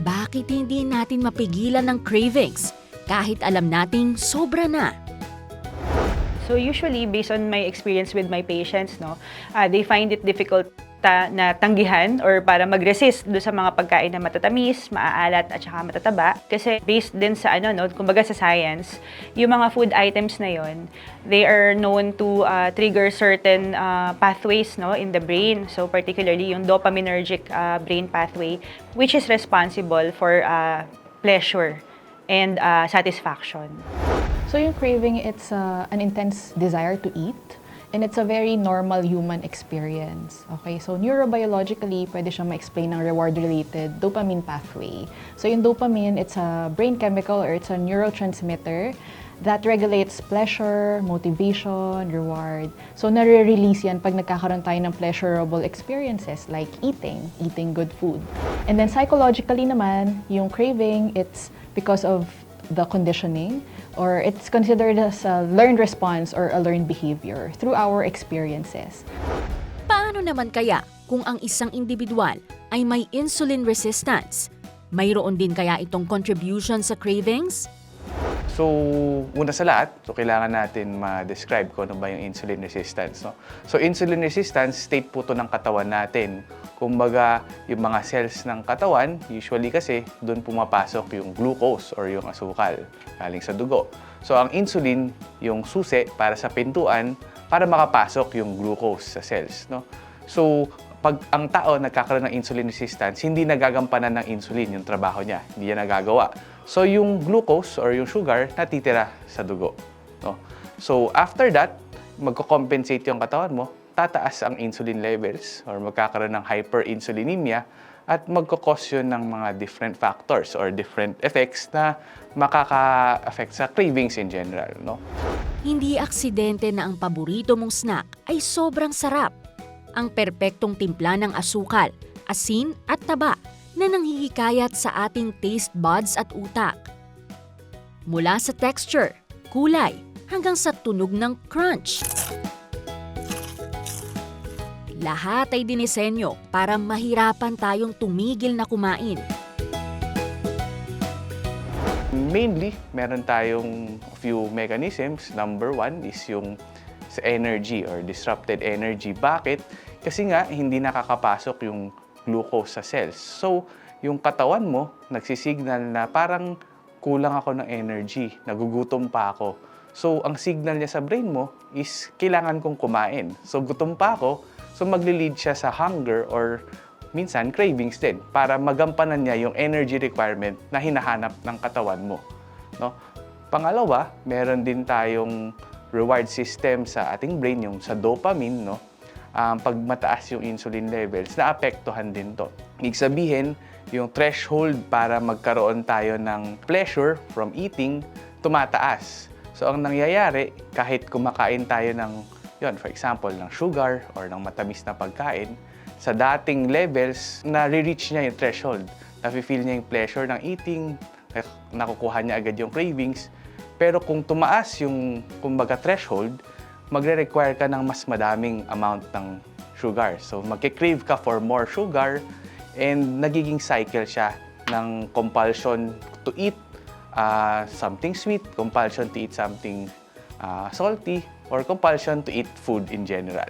Bakit hindi natin mapigilan ng cravings kahit alam nating sobra na? So usually, based on my experience with my patients, they find it difficult na tanggihan or para mag-resist do sa mga pagkain na matatamis, maaalat at saka matataba. Kasi based din sa kumbaga sa science, yung mga food items na yon, they are known to trigger certain pathways in the brain. So particularly yung dopaminergic brain pathway, which is responsible for pleasure and satisfaction. So yung craving, it's an intense desire to eat. And it's a very normal human experience. Okay, so neurobiologically, pwede siyang ma-explain ng reward-related dopamine pathway. So yung dopamine, it's a brain chemical or it's a neurotransmitter that regulates pleasure, motivation, reward. So nare-release yan pag nagkakaroon tayo ng pleasurable experiences like eating good food. And then psychologically naman, yung craving, it's because of the conditioning, or it's considered as a learned response or a learned behavior through our experiences. Paano naman kaya kung ang isang individual ay may insulin resistance? Mayroon din kaya itong contribution sa cravings? So, una sa lahat, kailangan natin ma-describe kung ano ba yung insulin resistance. So, insulin resistance, state po to ng katawan natin. Kumbaga, yung mga cells ng katawan, usually kasi doon pumapasok yung glucose or yung asukal galing sa dugo. So, ang insulin, yung susi para sa pintuan para makapasok yung glucose sa cells. So, pag ang tao nagkakaroon ng insulin resistance, hindi nagagampanan ng insulin yung trabaho niya. Hindi niya nagagawa. So, yung glucose or yung sugar natitira sa dugo. So, after that, magko-compensate yung katawan mo, tataas ang insulin levels or magkakaroon ng hyperinsulinemia at magkakos yun ng mga different factors or different effects na makaka-affect sa cravings in general. Hindi aksidente na ang paborito mong snack ay sobrang sarap. Ang perpektong timpla ng asukal, asin at taba na nanghihikayat sa ating taste buds at utak. Mula sa texture, kulay, hanggang sa tunog ng crunch. Lahat ay dinisenyo para mahirapan tayong tumigil na kumain. Mainly, meron tayong few mechanisms. Number one is yung sa energy or disrupted energy. Bakit? Kasi nga, hindi nakakapasok yung glucose sa cells. So, yung katawan mo, nagsisignal na parang kulang ako ng energy, nagugutom pa ako. So, ang signal niya sa brain mo is kailangan kong kumain. So, gutom pa ako, so magli-lead siya sa hunger or minsan cravings din para magampanan niya yung energy requirement na hinahanap ng katawan mo. Pangalawa, meron din tayong reward system sa ating brain, yung sa dopamine, pag mataas yung insulin levels, naapektuhan din to. Ibig sabihin, yung threshold para magkaroon tayo ng pleasure from eating, tumataas. So, ang nangyayari, kahit kumakain tayo ng, for example, ng sugar or ng matamis na pagkain, sa dating levels, na-reach niya yung threshold. Nafe-feel niya yung pleasure ng eating, nakukuha niya agad yung cravings. Pero kung tumaas yung, kumbaga, threshold, magre-require ka ng mas madaming amount ng sugar. So, magke-crave ka for more sugar and nagiging cycle siya ng compulsion to eat something sweet, compulsion to eat something salty, or compulsion to eat food in general.